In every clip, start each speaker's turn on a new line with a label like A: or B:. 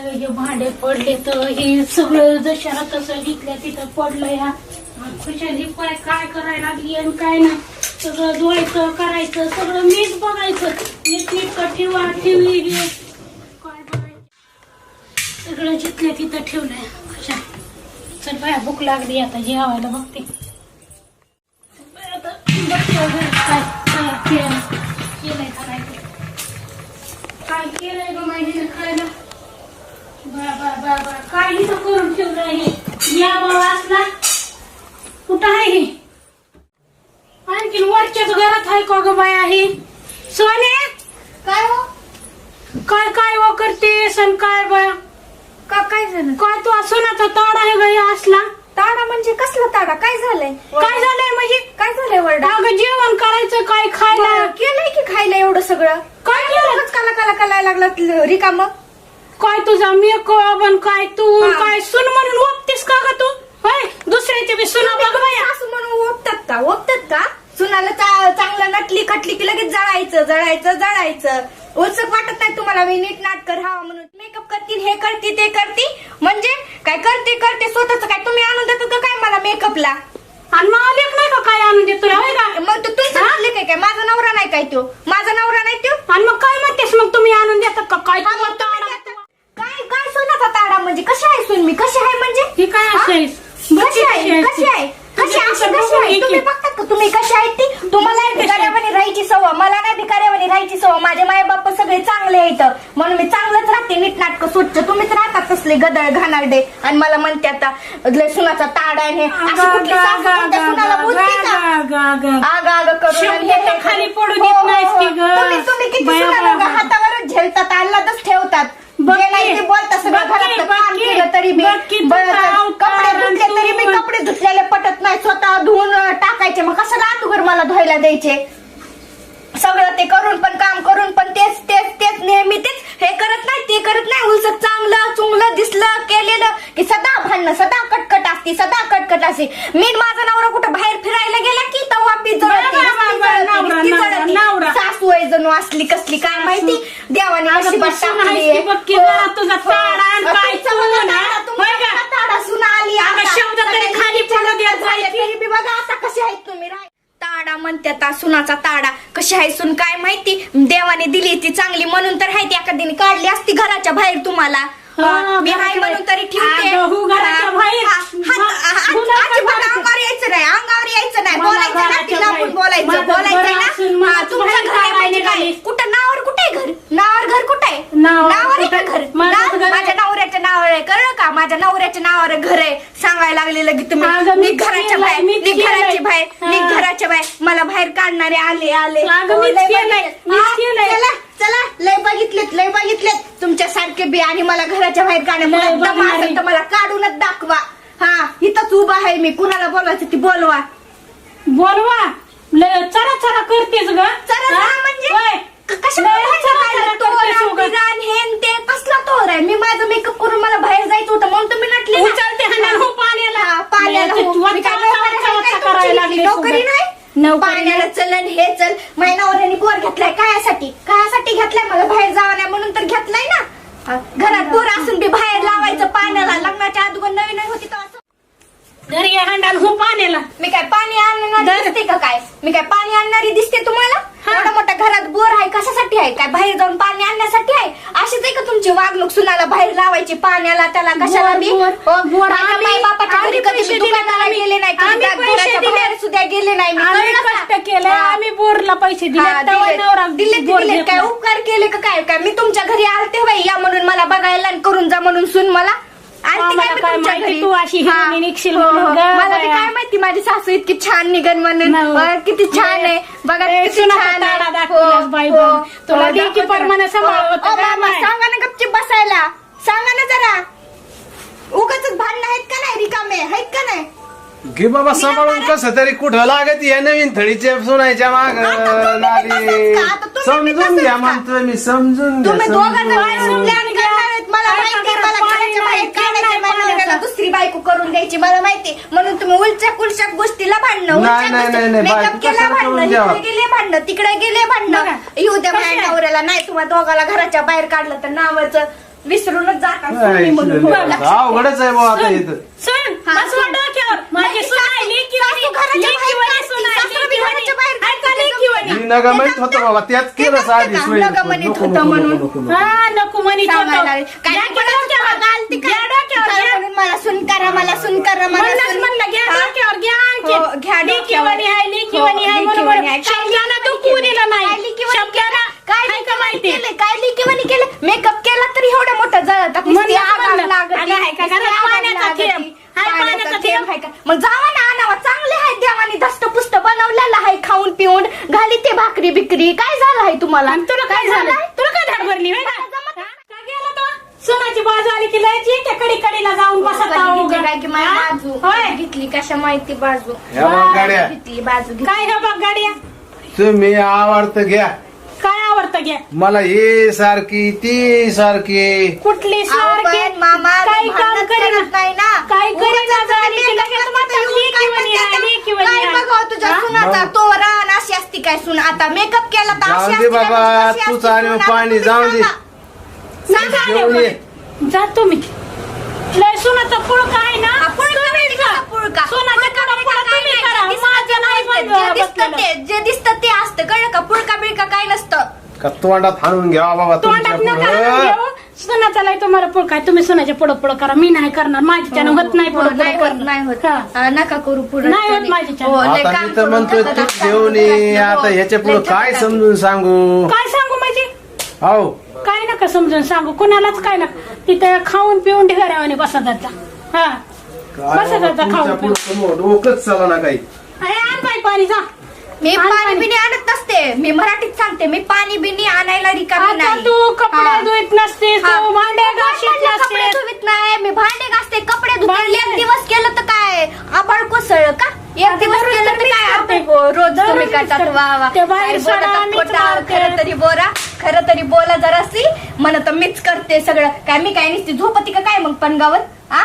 A: काय हे भांडे पडले तर हे सगळं जशाला तसं घेतल्या तिथं पडलं या खुशाली पाय काय करायला लागली आणि काय नाही सगळं धुवायचं करायचं सगळं मीच बघायचं नीटनीटकं ठेवली काय बघायचं सगळं जिथल्या तिथं ठेवलंय खुशा चल बाया भूक लागली आता जेवायला बघते आता बघते काय केलंय का नाही काय केलंय ग माहिती खायला बा काय इथं करून ठेवलं हे या बाबा असला कुठं आहे हे आणखी वरच्याच घरात आहे का ग बाया हे सोने
B: काय हो
A: काय काय व करते सण काय बाया
B: काय झालं
A: काय तू सोनाचा ताडा आहे बाई असला
B: ताडा म्हणजे कसला ताडा काय झालंय
A: काय झालंय म्हणजे
B: काय झालंय वरडा
A: अगं जेवण करायचं काय खायला
B: केलंय की खायला एवढं सगळं
A: काय केलं
B: काला काला कालायला लागला रिकाम
A: काय तुझा मेकअप आणि काय तू
B: हा.
A: काय सुन म्हणून ओपतेस का ग तू होय दुसऱ्याच्या बी सुना बघ बाया
B: सासू म्हणून ओपतात का सुनाला चांगलं नटली खटली की लगेच जळायचं उत्सुक वाटत नाही तुम्हाला मी नीट नाटक राहावं म्हणून मेकअप करतील हे करतील ते करतील म्हणजे काय करते स्वतःच काय तुम्ही आणून देतो का काय मला मेकअपला
A: आणि मग लेख नाही का काय आणून देतोय होय का
B: मग तो तुमचं आणले काय माझा नवरा नाही काय तो माझा नवरा नाही तो
A: आणि मग काय म्हणतेस मग तुम्ही आणून देतात का काय
B: हा, मग तुम्ही देता. काय सोनाचा ताडा म्हणजे कशी आहे सून मी कशी आहे म्हणजे
A: हे काय
B: हा?
A: असेल
B: कशी आहे तुम्ही बघतात का तुम्ही कशी आहेत ती तुम्हाला भिकाऱ्यावानी राहायची सवय मला नाही भिकाऱ्यावानी राहायची सवय माझे माय बाप सगळे चांगले आहेत म्हणून मी चांगलंच राहते नीटनाटक स्वच्छ तुम्हीच राहतात तसले गदळ घाणारडे आणि मला म्हणते आता लय सुनाचा ताडा आहे अशी कुठली सासू कोणत्या सुनाला बोलते का आग करून आणि हे
A: खाली पडू देत नाहीस की ग
B: तुम्ही किती सुनाला हातावरच झेलतात आल्लादच ठेवतात नाही ते बोलतात सगळं घरातलं काम केलं तरी मी कपडे धुतले तरी मी कपडे धुतलेले पटत नाही स्वतः धुवून टाकायचे मग कशाला अगोदर मला धुवायला द्यायचे सगळं ते करून पण काम करून पण तेच नेहमी तेच हे करत नाही ते करत नाही उलसक चांगलं चुंगलं दिसलं केलेलं की सदा भांडणं सदा कटकट असते मी माझा नवरा कुठं बाहेर फिरायला गेला की तवा सासू आहे जणू असली कसली काय माहिती देवाने बघा आता कशी आहेत तुम्ही ताडा म्हणतात सुनाचा ताडा कशी आहे सून काय माहिती देवाने दिली ती चांगली म्हणून तर आहे ती एखाद्याने काढली असती घराच्या बाहेर तुम्हाला मी हाय म्हणून तरी ठेवते अंगावर यायचं नाही बोलायचं ना तिला आपण बोलायचं ना तुमच्या घर म्हणजे काय कुठं नावावर कुठे घर नावावर घर कुठे नावावर घर माझ्या नवऱ्याच्या नावावर आहे कळलं का माझ्या नवऱ्याच्या नावावर घर आहे सांगायला लागलेलं की तुम्ही घराच्या बाहेर मला बाहेर काढणारे आले चला लय बघितलेत तुमच्या सारखे बी आणि मला घराच्या बाहेर काढण्यामुळे तर मला काढूनच दाखवा हा इथंच उभा आहे मी कुणाला बोलायचं ती बोलवा
A: चरा करतेस ग
B: म्हणजे कसला तोर आहे मी माझं मेकअप करून मला बाहेर जायचं होतं म्हणून तुम्ही नटले नोकरी नाही पाण्याला चलन हे चल महिनावऱ्याने बोर घेतलाय कायासाठी घेतलाय मला बाहेर जावं नाही म्हणून तर घेतलाय ना घरात बोर असून बी बाहेर लावायचं पाण्याला लग्नाच्या अगोदर नवीन होती तर
A: घरी हांडाल हो पाण्याला
B: मी काय पाणी आणणारी दिसते का काय मी काय पाणी आणणारी दिसते तुम्हाला एवढा मोठा घरात बोर आहे कशासाठी आहे काय बाहेर जाऊन पाणी आणण्यासाठी आहे अशीच आहे का तुमची वागणूक सुनाला बाहेर लावायची पाण्याला त्याला कशाला बी माय बापाच्या घरी कधी दुकानाला गेले नाही बाहेर सुद्धा गेले नाही
A: कष्ट केलं आम्ही बोरला पैसे
B: दिले काय उपकार केले का काय मी तुमच्या घरी आलते बाई या म्हणून मला बघायला करून जा म्हणून सुन मला
A: तू अशी निघशील
B: मला काय माहिती माझी सासू इतकी छान निघन म्हणून किती छान आहे बघा सांगा ना गपची बसायला सांगा ना जरा उगाच भांडणं आहेत का नाही रिकामे आहेत का नाही
C: घे बाबा सांभाळून कसं तरी कुठं लागत या नवीन थळीच्या सोनायच्या माग समजून घ्या म्हणतोय मी समजून
B: मला दुसरी बायको करून द्यायची मला माहिती म्हणून तुम्ही उलच्या कुलच्या गोष्टीला भांडणं मेकअप केला भांडणं तिकडे गेले भांडणं येऊ द्या माझ्या नवऱ्याला नाही तुम्हाला दोघाला घराच्या बाहेर काढलं तर नावाचं विसरूनच जाता सुनी म्हणून. हो, लक्षात
C: अवघडच आहे बा आता इथं.
A: सुन बसवा डोक्यावर माझी सून आहे लेकीवाणी, लेकीवाणी सून आहे, लेकीवाणी. ऐका लेकीवाणी.
C: मी नका म्हणत होतो बाबा त्याच केलं साधी सोय.
B: नका म्हणत होतं म्हणून.
A: हा नको म्हणत होतो.
B: सांगायला लागले. काय
A: घ्या
B: म्हणत
A: डोक्यावर.
B: होतं? घालती काय?
A: घ्या डोक्यावर,
B: काय
A: घ्या.
B: म्हणून मला सून करा, मला सून करा, मला
A: म्हणलंच
B: सून.
A: म्हणलं घ्या
B: हा?
A: डोक्यावर, घ्या
B: हो, घ्या
A: आणखी.
B: डोक्यावर.
A: लेकीवाणी आहे, लेकीवाणी आहे
B: हो,
A: म्हणून
B: लेकीवाणी आहे.
A: शब्दाला तू कू दिला
B: काय
A: नाही.
B: लेकीवाणी
A: शब्दाला
B: काय
A: आहे का माहिती?
B: केलं? काय लेकीवाणी केलं? मेकअप केला तरी एवढं मोठं जळतात. नुसती आग
A: म्हणलं.
B: लागती.
A: अगं, आहे का घरात
B: नुसती आग
A: पाण्याचा
B: लागती.
A: थेंब? आहे पाण्याचा थेंब?
B: आहे का? मग जावा ना आणावा. चांगले आहे देवानी धष्टपुष्ट बनवलेलं आहे खाऊन पिऊन. घाली ते भाकरी बिकरी. काय झालं आहे तुम्हाला?
A: आणि तुला काय झालं? तुला काय धाड भरली होय का? हा? का गेला तो? सोनाची बाजू आली की लयची त्या कडीला जाऊन बसत आहो
B: घेतली काय की माझी
A: हा?
B: बाजू
A: होय.
B: घेतली कशा माहिती बाजू
C: ह्या बघ गाड्या
B: घेतली बाजू घेतली.
A: काय हे बघ गाड्या
C: तुम्ही आवडतं घ्या.
A: काय आवडतं घ्या
C: मला हे सारखी ती सारखी.
A: कुठली सारखी
B: पण मामा
A: काही काम
B: भांडण
A: करीना
B: करत नाही ना.
A: काही करीना
B: उगाच
A: झाली की
B: ते
A: लगेच
B: काय
A: म्हणतात
B: म्हणतात,
A: लेकीवाणी
B: काय
A: आहे,
B: म्हणतात,
A: लेकीवाणी
B: काय
A: आहे.
B: बघावं तुझ्या
A: हा?
B: सुनाचा तोरा आणि अशी असती काय सुन. आता मेकअप केला तर
C: जाऊ
B: अशी
C: दे
B: असती काय,
C: बाबा,
B: कशी
C: तूच
B: असती
C: आणि
B: सून?
C: पाणी
B: आता
C: जाऊ
B: तुम्ही
C: दे.
B: सांगा.
A: सांगा
C: जेवून
A: आले
C: ये.
A: बघ. जातो मी लय सुनाचा पुळका आहे ना
B: हा, पुळका
A: तुम्ही
B: म्हणजे
A: जा.
B: कसा पुळका?
A: सोनाच्या
B: पुळका
A: पुढं
B: बिळका
A: तुम्ही
B: काय
A: करा.
B: नाही.
A: माझं नाही
B: जे दिसतं
A: बसलेलं.
B: ते जे दिसतं ते असतं कळलं का? पुळका बिळका काय नसतं.
C: का तोंडात हाणून घ्या बाबा तुमच्या
A: तोंडात नका
C: पुढं.
A: घेऊ. सुनाचा लय तुम्हाला पुळका आहे. तुम्ही सुनाच्या पुढं करा. मी नाही करणार. माझ्याच्यानं होत नाही
B: हो, नाही होत,
A: पुढं
B: नाही होत.
A: हा.
B: नका करू पुढे.
A: नाही होत माझ्याच्यानं.
C: आता मी तर म्हणतोय तू घेऊन ये. आता ह्याच्या पुढे काय समजून सांगू.
A: काय सांगू माझी
C: हो
A: काय नका समजून सांगू कोणालाच काय नका. तिथे खाऊन पिऊन ढिगाऱ्यावाने बसा जाता. हा बसा जाता
C: तुमच्या
A: खाऊन पिऊन.
C: पुढं डोकंच चाला ना काही.
A: अरे आण बाई पाणी जा.
B: मी
A: आण
B: पाणी
A: पाणी.
B: बिणी आणत नसते. मी मराठीत सांगते. मी पाणी बिणी आणायला रिकामी
A: आता
B: नाही.
A: तू कपडे
B: हा.
A: धुत नसतेस.
B: हा.
A: तू भांडे घासत
B: कपडे
A: नसतेस.
B: धुवीत नाही. मी भांडे घासते, कपडे धुते.
A: भांडे.
B: एक दिवस केलं तर काय आबाळ कोसळ का? एक दिवस
A: दररोज
B: केलं तर
A: मीच
B: काय
A: करते.
B: आपण रोज
A: दररोज
B: तुम्ही
A: मीच
B: करतात.
A: करते.
B: वा वा.
A: ते बाहेर
B: काय बोलतात,
A: सोडा, मीच
B: खोटा.
A: मारते.
B: खरं तरी बोला, खरं तरी बोला जरासी. म्हणत मीच करते सगळं. काय मी काय नुसती झोपती का काय मग पणगावर? हा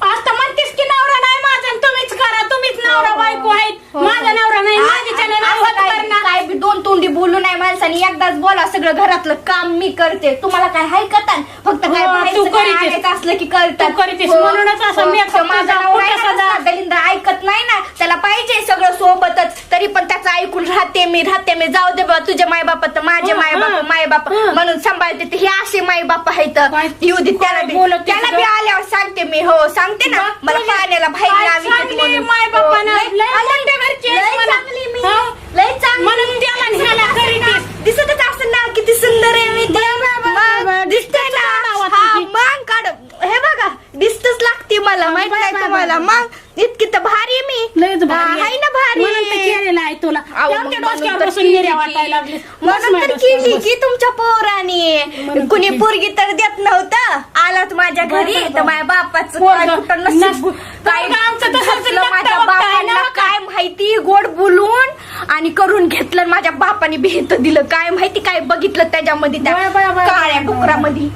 A: आता म्हणतेस की नवरा नाही माझा आणि तुम्हीच करा. तुम्हीच नवरा बायको आहेत. माझा नवरा नाही. माझ्याच्यानं नाही होत करणार.
B: काय बी दोन तोंडी बोलू नाही माणसाने. एकदाच बोला. सगळं घरातलं काम मी करते. तुम्हाला काय हाय करतात? फक्त काय
A: हो,
B: बाहेरचं
A: तू
B: काय
A: करीतेस.
B: आणायचं असलं की करतात.
A: तू करीतेस.
B: हो,
A: म्हणूनच असं
B: हो.
A: makeup
B: तो माझा
A: तुझा
B: नवरा आहे
A: कुठं
B: ना,
A: सदा.
B: दलिंद्र ऐकत नाही ना. त्याला पाहिजे सगळं सोबतच. तरी पण त्याचं ऐकून राहते मी. जाऊ दे बाबा तुझे माय बाप तर माझे
A: हं,
B: माय बाप
A: हं.
B: माय बाप
A: हं.
B: म्हणून सांभाळते. ते हे असे माय बाप आहेत.
A: काय-
B: येऊ दे त्याला
A: काय
B: बी.
A: बोलत
B: त्याला
A: तुझं?
B: बी आल्यावर सांगते मी. हो सांगते ना.
A: बघ
B: मला
A: तुझी-
B: पाण्याला बाहेर
A: काय
B: लावी
A: चांगली
B: म्हणून.
A: माय बापानं.
B: हो, लय-
A: लय
B: लय-
A: मोठ्या घरची आहेस
B: लय
A: म्हणा.
B: चांगली मी.
A: हो.
B: लय चांगली.
A: म्हणून त्याला न्यायला करीतेस.
B: दिसतच असं ना किती सुंदर आहे मी.
A: बाबा,
B: दिसतंय ना.
A: नावा
B: हा
A: तुझी.
B: मग काढ. हे बघा दिसतच लागते मला. माहित नाही
A: बाय,
B: तुम्हाला.
A: बाय.
B: मग इतकी तर भारी आहे मी.
A: लयच भारी
B: आहे ना भारी.
A: म्हणून तर केलेलं आहे तुला.
B: अहो,
A: तेवढ्या
B: म्हणून
A: डोसक्यावर
B: तर
A: बसून
B: केली
A: निर्या
B: की.
A: वाटायला लागली.
B: म्हणून तर केली की तुमच्या पोराने.
A: म्हणून
B: कुणी
A: केली.
B: पोरगी तर देत नव्हतं. आलात माझ्या घरी
A: बरं,
B: तर माझ्या बापाचं
A: पोरगं
B: काय कुठं नशीब.
A: नशीब.
B: काय
A: पोरगं आमचं तसंच
B: घातलं
A: लागतं
B: माझ्या
A: बघताय ना
B: बापाला.
A: बघा.
B: काय माहिती गोड बोलून आणि करून घेतलं. माझ्या बापाने भेट दिलं. काय माहिती काय बघितलं त्याच्यामध्ये त्या
A: बाय, बाय, बाय,
B: काळ्या
A: बाय.
B: डुकरामध्ये.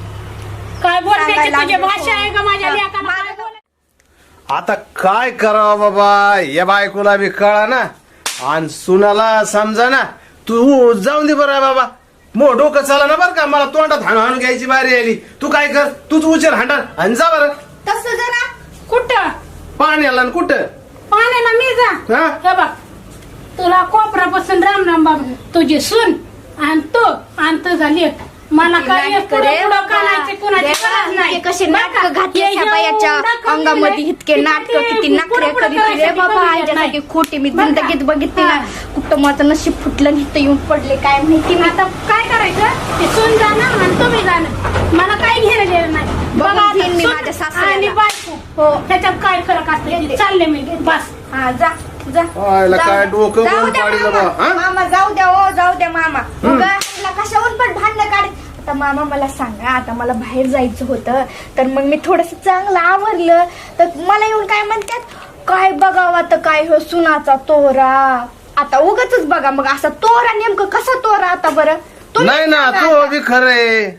A: काय बोलण्याची
B: सांगायला
A: तुझी
B: लागली.
A: भाषा आहे का माझ्या
B: हा.
A: लेकाला काय बोलायचं?
C: आता काय करावं बाबा. या बायकोला बी कळा ना आणि सुनाला समजा ना. तू जाऊन दे बरं बाबा. मो डोकं चाला ना बरं का. मला तोंडात हाणून घ्यायची बारी आली. तू काय कर. तूच उचल हांडा आणि जा बरं
B: तसं जरा
A: कुठं
C: पाण्याला आणि कुठं.
A: पाण्याला मी जा.
C: हा?
A: हे बघ तुला कोपरापासून राम बाबा तुझी सून आणि तू आणि तुझा लेक. मला काय
B: नाटकं
A: पुढं
B: रे
A: पुढं
B: बाबा.
A: करायची कुणाची
B: रे
A: गरज
B: बाबा,
A: नाही.
B: हे कसे
A: बरं
B: नाटकं
A: का?
B: घातले
A: हे
B: ह्या बायाच्या
A: एवढं
B: अंगामध्ये
A: कमी
B: इतके
A: नाही.
B: नाटकं किती
A: पुढं
B: नाटकं
A: पुढं
B: करीत रे
A: करायसाठी
B: बाबा.
A: कमी
B: ह्याच्यासाठी
A: नाही.
B: खोटी मी
A: बरं का?
B: जिंदगीत बघितली ना.
A: हा.
B: कुठं माझं नशीब फुटलं नाही तर येऊन पडले काय माहिती मी.
A: आता काय करायचं ते सून जाणं आणि तुम्ही जाणं. मला काही घेणं देणं नाही.
B: बघून
A: बघा
B: घेईन मी
A: सून
B: माझ्या सासऱ्याला.
A: आणि बायको
B: हो.
A: ह्याच्यात काय फरक असते. चालले मी बस.
B: हा जा जा.
C: आयला
B: जाऊ
C: काय
B: द्या.
C: डोकं
B: जाऊ
C: बंद
B: द्या
C: पाडीलं
B: मामा.
C: बा, हा?
B: मामा जाऊ द्या. हो जाऊ द्या मामा. उगा ह्यांना कशाहून पण भांडणं काढ. आता मामा मला सांगा. आता मला बाहेर जायचं होतं तर मग मी थोडस चांगलं आवरलं तर मला येऊन काय म्हणतात काय बघावा तर काय हो सुनाचा तोरा. आता उगाच बघा मग असा तोरा नेमकं कसा तोरा आता बरं तुम्ही
C: नाही ना.
B: सांगा
C: तू
B: आता.
C: बी खरंय.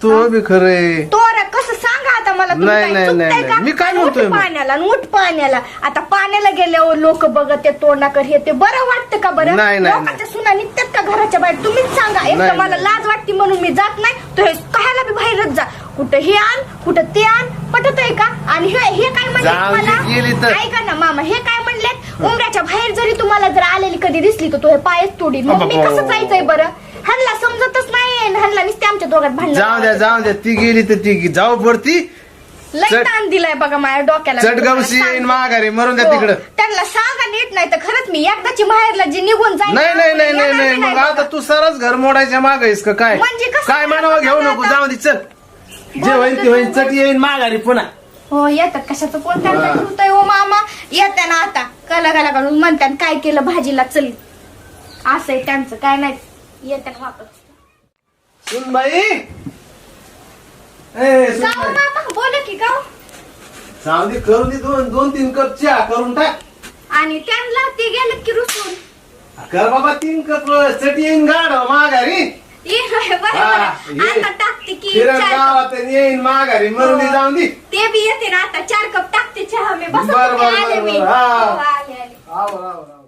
C: तू बी खरंय.
B: तोरा कसं सांगा आता मला. तुम्ही
C: नाही,
B: काय
C: नाही,
B: चुकताय
C: नाही,
B: का?
C: नाही. मी काय म्हणतोय
B: उठ
C: मग?
B: पाण्याला आणि उठ पाण्याला. आता पाण्याला गेल्यावर लोक बघत ते तोंडाकर हे ते बरं वाटतं का बरं.
C: नाही, नाही,
B: लोकांच्या सुना निघतात का घराच्या बाहेर तुम्हीच सांगा. एक तर
C: नाही,
B: मला
C: नाही.
B: लाज वाटते म्हणून मी जात नाही. तो हे कायला बी बाहेरच जा. कुठं हे आण कुठं ते आण पटत आहे का? आणि हे काय
C: जाऊ दे, गेली
B: म्हणले
C: तर.
B: ऐका ना मामा, हे काय म्हणलेत उमऱ्याच्या बाहेर जरी तुम्हाला जर आलेली कधी दिसली तर तो हे पायच तोडीन. मग मी कसं जायचंय बरं? ह्यांना समजतच नाही, ह्यांना नुसते आमच्या दोघात भांडण.
C: जाऊ द्या ती गेली तर ती जाऊ पडती.
B: लई
C: चट-
B: ताण दिलाय बघा माझ्या डोक्याला.
C: चटगावशी येईन माघारी मरून द्या
B: हो.
C: तिकडं.
B: त्यांना सांगा नीट, नाही तर खरंच मी एकदाची बाहेरला जी निघून जाईल
C: नाही नाही नाही नाही
B: येणार
C: नाही मग आता
B: बघा.
C: तू सरच घर मोडायच्या माग आहेस का काय?
B: म्हणजे कसं
C: काय म्हणावं घेऊ नको,
B: आता?
C: जाऊ दे चल. जे होईल ते होईल, चट येईन माघारी पुन्हा.
B: हो येतात कशाचं कोण त्यांना ठेवतोय हो मामा. येत्या ना आता कला करून म्हणतात काय केलं भाजीला चल, असंय त्यांचं काय नाही. येत्या ना वापस.
C: सुनबाई
B: गाव मामा बोला की गाव.
C: जाऊ दे, करून दे दोन तीन कप चहा करून टाक.
B: आणि त्यांना ते गेलं की रुसून
C: कर बाबा 3 कप चट येईन गाड माघारी.
B: ये बरोबर.
C: हा, ये.
B: आता टाकते की
C: फिरत
B: 4 कप.
C: गावात येईन माघारी मरून दे, जाऊन दे.
B: ते बी येते ना आता 4 कप टाकते चहा मी बस
C: बरं, बरं,
B: आले मी.
C: बरं, हा.
B: हो, आले.
C: आवर.